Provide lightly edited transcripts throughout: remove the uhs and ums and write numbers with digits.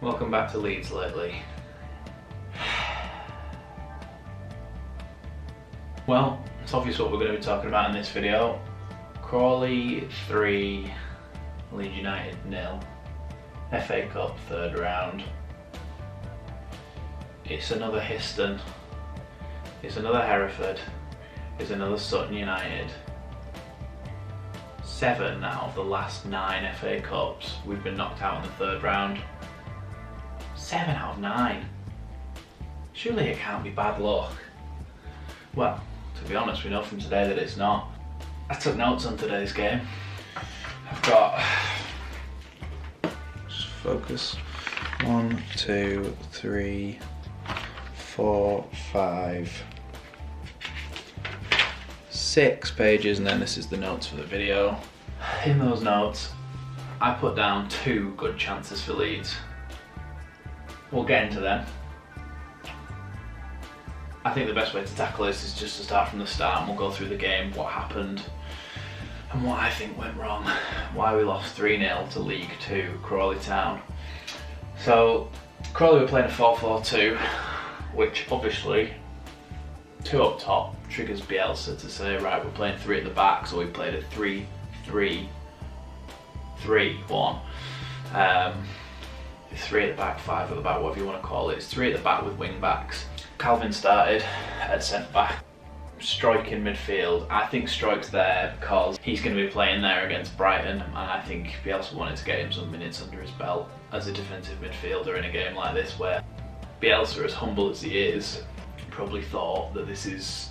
Welcome back to Leeds Lately. Well, it's obvious what we're going to be talking about in this video. Crawley 3, Leeds United 0. FA Cup third round. It's another Histon. It's another Hereford. It's another Sutton United. 7 out of the last 9 FA Cups we've been knocked out in the third round. 7 out of 9. Surely it can't be bad luck. Well, to be honest, we know from today that it's not. I took notes on today's game. I've got... Just focus. 1, 2, 3, 4, 5, 6 pages, and then this is the notes for the video. In those notes, I put down 2 good chances for Leeds. We'll get into them. I think the best way to tackle this is just to start from the start, and we'll go through the game, what happened, and what I think went wrong, why we lost 3-0 to League 2, Crawley Town. So, Crawley were playing a 4-4-2, which obviously, 2 up top triggers Bielsa to say, right, we're playing 3 at the back, so we played a 3-3-3-1. 3 at the back, 5 at the back, whatever you want to call it. It's 3 at the back with wing backs. Calvin started at centre back. Struijk in midfield. I think Struijk's there because he's going to be playing there against Brighton, and I think Bielsa wanted to get him some minutes under his belt as a defensive midfielder in a game like this, where Bielsa, as humble as he is, probably thought that this is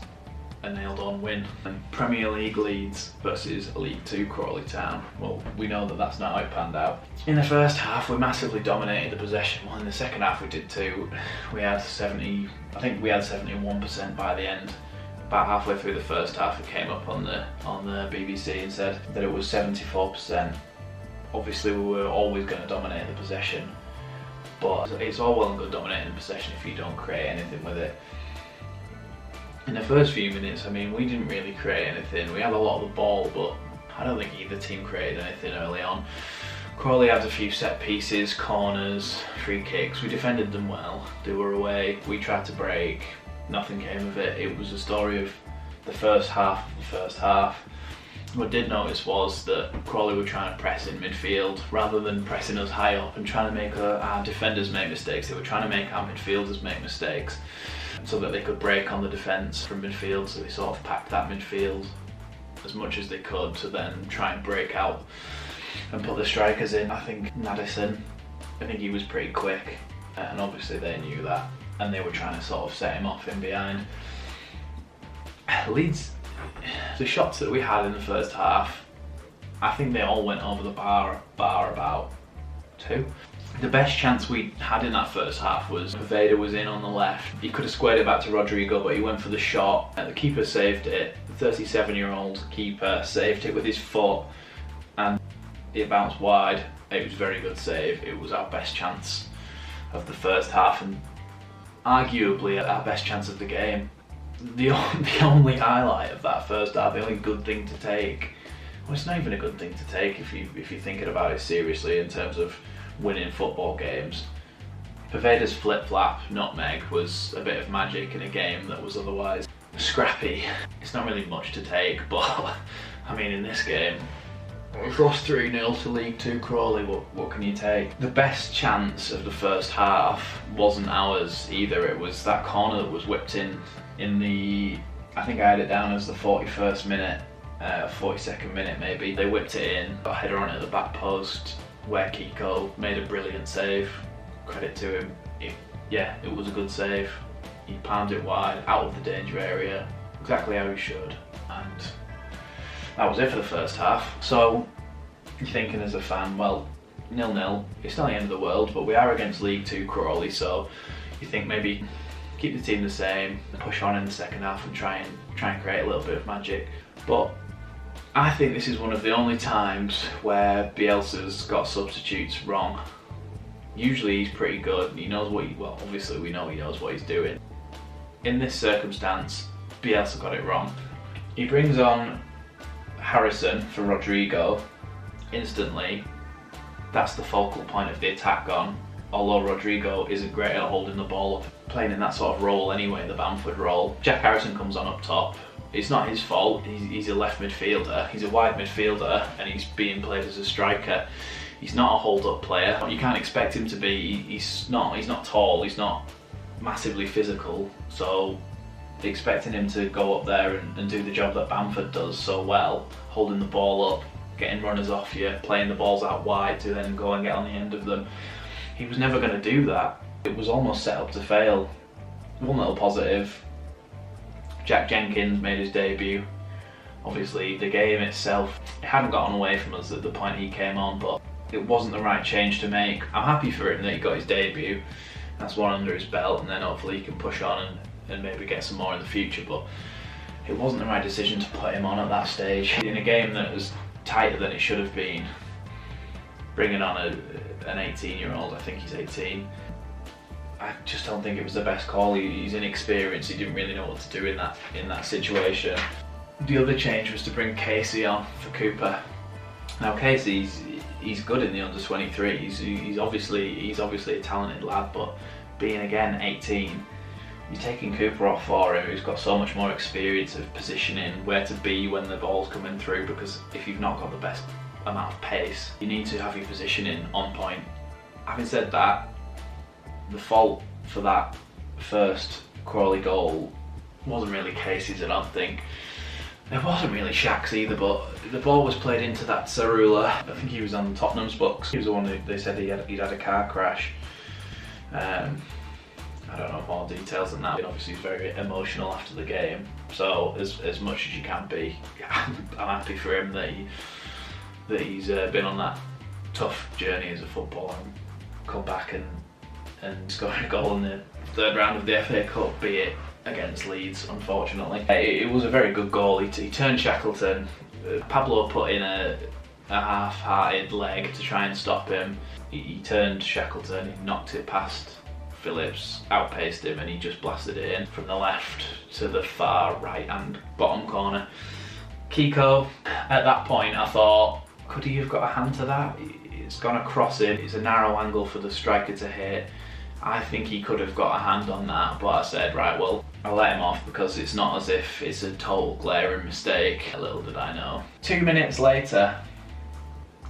a nailed-on win. And Premier League Leeds versus League 2 Crawley Town. Well, we know that that's not how it panned out. In the first half, we massively dominated the possession. Well, in the second half, we did too. We had 71% by the end. About halfway through the first half, it came up on the BBC and said that it was 74%. Obviously, we were always going to dominate the possession, but it's all well and good dominating the possession if you don't create anything with it. In the first few minutes, I mean, we didn't really create anything. We had a lot of the ball, but I don't think either team created anything early on. Crawley had a few set pieces, corners, free kicks. We defended them well. They were away. We tried to break. Nothing came of it. It was a story of the first half of the first half. What I did notice was that Crawley were trying to press in midfield rather than pressing us high up and trying to make our defenders make mistakes. They were trying to make our midfielders make mistakes so that they could break on the defence from midfield. So they sort of packed that midfield as much as they could to then try and break out and put the strikers in. I think Madison, he was pretty quick, and obviously they knew that, and they were trying to sort of set him off in behind. Leeds, the shots that we had in the first half, I think they all went over the bar about 2. The best chance we had in that first half was Vader was in on the left. He could have squared it back to Rodrigo, but he went for the shot, and the keeper saved it. The 37-year-old keeper saved it with his foot, and it bounced wide. It was a very good save. It was our best chance of the first half, and arguably our best chance of the game. The only highlight of that first half, the only good thing to take, well, it's not even a good thing to take if you're thinking about it seriously in terms of winning football games. Pervader's flip-flap nutmeg was a bit of magic in a game that was otherwise scrappy. It's not really much to take, but I mean, in this game, we've lost 3-0 to League 2 Crawley. What can you take? The best chance of the first half wasn't ours either. It was that corner that was whipped in the, I think I had it down as the 41st minute, 42nd minute maybe. They whipped it in, got a header on it at the back post, where Kiko made a brilliant save. Credit to him. It was a good save. He palmed it wide, out of the danger area, exactly how he should. And that was it for the first half. So you're thinking as a fan, well, 0-0, it's not the end of the world, but we are against League 2 Crawley, so you think maybe keep the team the same, push on in the second half and try and create a little bit of magic. But I think this is one of the only times where Bielsa's got substitutes wrong. Usually he's pretty good. He knows well, obviously we know he knows what he's doing. In this circumstance, Bielsa got it wrong. He brings on Harrison for Rodrigo. Instantly, that's the focal point of the attack gone. although Rodrigo isn't great at holding the ball up, playing in that sort of role anyway, the Bamford role. Jack Harrison comes on up top. It's not his fault, he's a left midfielder, he's a wide midfielder, and he's being played as a striker. He's not a hold-up player. You can't expect him to be. He's not tall, he's not massively physical, so expecting him to go up there and do the job that Bamford does so well, holding the ball up, getting runners off you, playing the balls out wide to then go and get on the end of them. He was never going to do that. It was almost set up to fail. One little positive, Jack Jenkins made his debut. Obviously the game itself, it hadn't gotten away from us at the point he came on, but it wasn't the right change to make. I'm happy for him that he got his debut. That's one under his belt, and then hopefully he can push on and maybe get some more in the future, but it wasn't the right decision to put him on at that stage. In a game that was tighter than it should have been, bringing on an 18-year-old, I think he's 18, I just don't think it was the best call. He's inexperienced, he didn't really know what to do in that situation. The other change was to bring Casey on for Cooper. Now Casey's he's good in the under-23. He's obviously a talented lad, but being again 18, you're taking Cooper off for him, who's got so much more experience of positioning, where to be when the ball's coming through, because if you've not got the best amount of pace, you need to have your positioning on point. Having said that, the fault for that first Crawley goal wasn't really Casey's, I don't think. It wasn't really Shaq's either, but the ball was played into that Cerula. I think he was on Tottenham's books. He was the one who they said he'd had a car crash. I don't know more details than that. Obviously he's very emotional after the game, so as much as you can be, I'm happy for him that he's been on that tough journey as a footballer and come back and score a goal in the third round of the FA Cup, be it against Leeds, unfortunately. It was a very good goal. He turned Shackleton. Pablo put in a half-hearted leg to try and stop him. He turned Shackleton, he knocked it past Phillips, outpaced him, and he just blasted it in from the left to the far right hand bottom corner. Kiko, at that point I thought, could he have got a hand to that? It's gone across him, it's a narrow angle for the striker to hit. I think he could have got a hand on that, but I said, right, well, I'll let him off because it's not as if it's a total glaring mistake. Little did I know. 2 minutes later,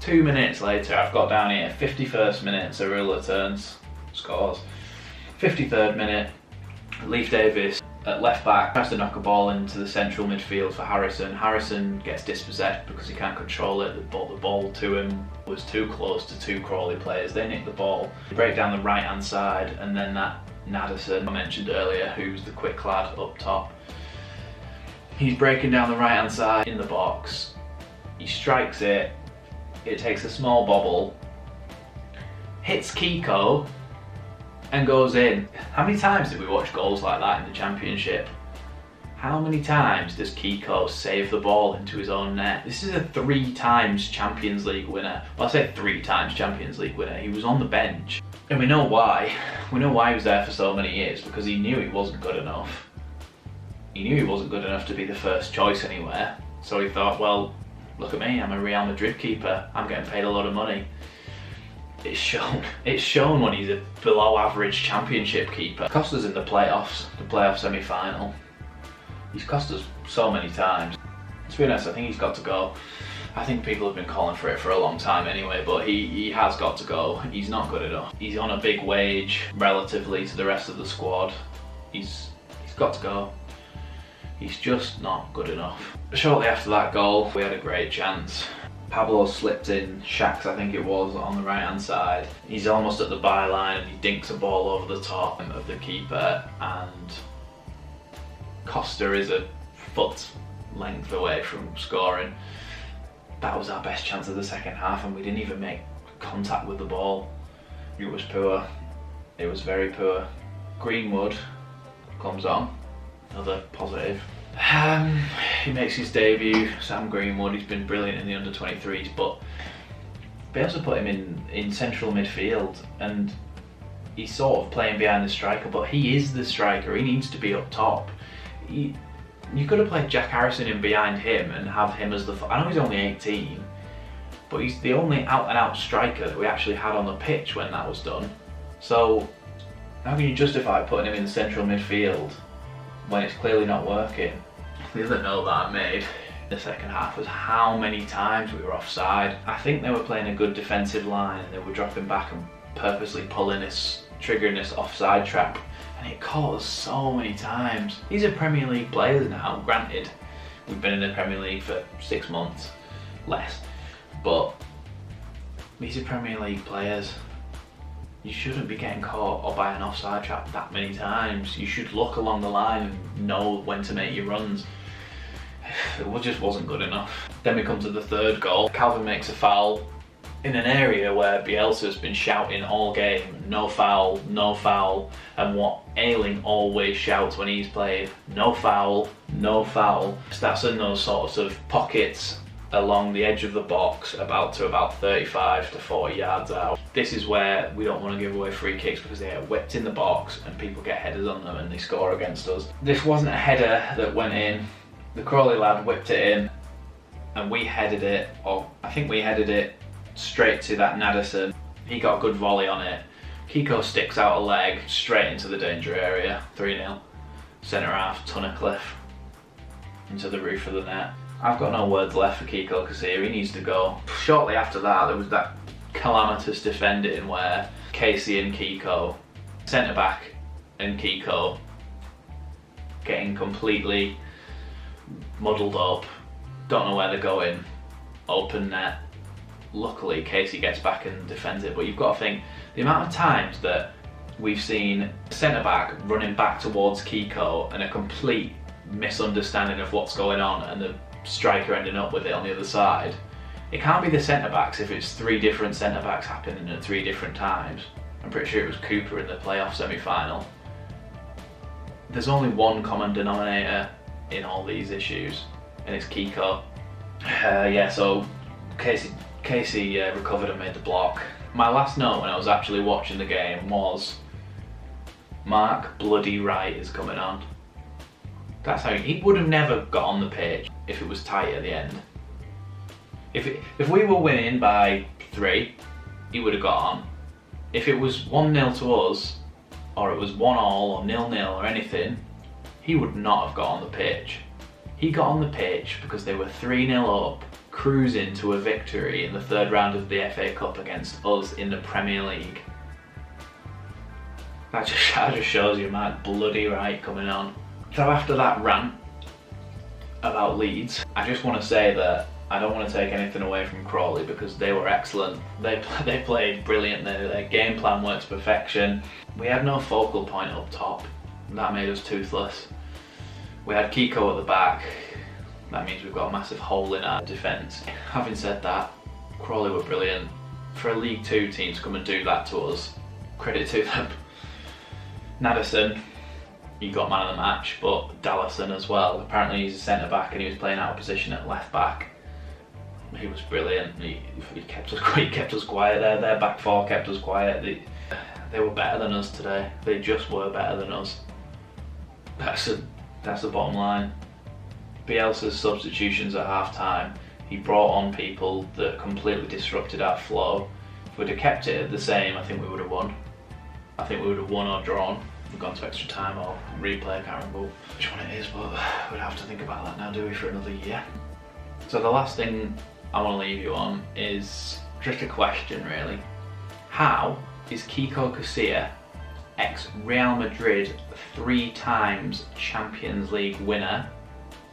I've got down here, 51st minute, Cerula turns, scores. 53rd minute, Leif Davis at left back tries to knock a ball into the central midfield for Harrison. Harrison gets dispossessed because he can't control it. The ball to him was too close to two Crawley players. They nick the ball, they break down the right hand side, and then that Naderson I mentioned earlier, who's the quick lad up top, he's breaking down the right hand side in the box. He strikes it, it takes a small bobble, hits Kiko, and goes in. How many times did we watch goals like that in the Championship? How many times does Kiko save the ball into his own net? This is a 3 times Champions League winner. Well, I say 3 times Champions League winner. He was on the bench. And we know why. We know why he was there for so many years, because he knew he wasn't good enough. He knew he wasn't good enough to be the first choice anywhere. So he thought, well, look at me, I'm a Real Madrid keeper. I'm getting paid a lot of money. It's shown when he's a below average Championship keeper. Cost us in the playoff semi-final. He's cost us so many times. To be honest, I think he's got to go. I think people have been calling for it for a long time anyway, but he has got to go. He's not good enough. He's on a big wage relatively to the rest of the squad. He's got to go. He's just not good enough. Shortly after that goal, we had a great chance. Pablo slipped in, Shaq's I think it was, on the right hand side. He's almost at the byline and he dinks a ball over the top of the keeper, and Costa is a foot length away from scoring. That was our best chance of the second half, and we didn't even make contact with the ball. It was poor. It was very poor. Greenwood comes on, another positive. He makes his debut, Sam Greenwood. He's been brilliant in the under-23s, but Bielsa put him in central midfield, and he's sort of playing behind the striker, but he is the striker. He needs to be up top. You could have played Jack Harrison in behind him and have him as the... I know he's only 18, but he's the only out-and-out striker that we actually had on the pitch when that was done. So how can you justify putting him in central midfield when it's clearly not working? The other note that I made in the second half was how many times we were offside. I think they were playing a good defensive line and they were dropping back and purposely triggering this offside trap, and it caught us so many times. These are Premier League players now, granted, we've been in the Premier League for 6 months, less, but these are Premier League players. You shouldn't be getting caught or by an offside trap that many times. You should look along the line and know when to make your runs. It just wasn't good enough. Then we come to the third goal. Calvin makes a foul in an area where Bielsa has been shouting all game, no foul, no foul, and what Ayling always shouts when he's played, no foul, no foul. That's in those sorts of pockets along the edge of the box about 35 to 40 yards out. This is where we don't want to give away free kicks because they get whipped in the box and people get headers on them and they score against us. This wasn't a header that went in. The Crawley lad whipped it in and we headed it, or I think we headed it straight to that Naderson. He got a good volley on it. Kiko sticks out a leg straight into the danger area. 3-0. Centre half, Tunnicliffe into the roof of the net. I've got no words left for Kiko Casilla, he needs to go. Shortly after that, there was that calamitous defending where Casey and Kiko, centre back and Kiko, getting completely muddled up, don't know where they're going, open net. Luckily, Casey gets back and defends it, but you've got to think the amount of times that we've seen centre back running back towards Kiko and a complete misunderstanding of what's going on, and the striker ending up with it on the other side. It can't be the centre backs if it's 3 different centre backs happening at 3 different times. I'm pretty sure it was Cooper in the playoff semi-final. There's only one common denominator in all these issues, and it's Kiko. So Casey recovered and made the block. My last note when I was actually watching the game was, Mark bloody Wright is coming on. That's how he would have never got on the pitch if it was tight at the end. If we were winning by 3, he would have got on. If it was 1-0 to us, or it was 1-1 or 0-0 or anything, he would not have got on the pitch. He got on the pitch because they were 3-0 up, cruising to a victory in the 3rd round of the FA Cup against us in the Premier League. That just shows you Mark bloody Wright coming on. So after that rant about Leeds, I just want to say that I don't want to take anything away from Crawley because they were excellent. They played brilliantly. Their game plan worked to perfection. We had no focal point up top. That made us toothless. We had Kiko at the back. That means we've got a massive hole in our defence. Having said that, Crawley were brilliant. For a League 2 team to come and do that to us, credit to them. Naderson, he got man of the match, but Dallison as well. Apparently he's a centre back and he was playing out of position at left back. He was brilliant. He kept us quiet there. Their back 4 kept us quiet. They were better than us today. They just were better than us. That's the bottom line. Bielsa's substitutions at half time, he brought on people that completely disrupted our flow. If we'd have kept it the same, I think we would have won. I think we would have won or drawn. We've gone to extra time or replay, I can't remember which one it is, but we'd have to think about that now, do we, for another year? So the last thing I want to leave you on is just a question, really. How is Kiko Casilla, ex-Real Madrid 3 times Champions League winner,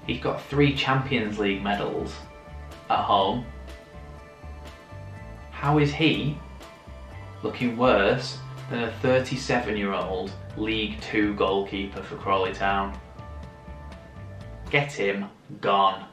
he's got 3 Champions League medals at home, how is he looking worse than a 37-year-old League 2 goalkeeper for Crawley Town? Get him gone.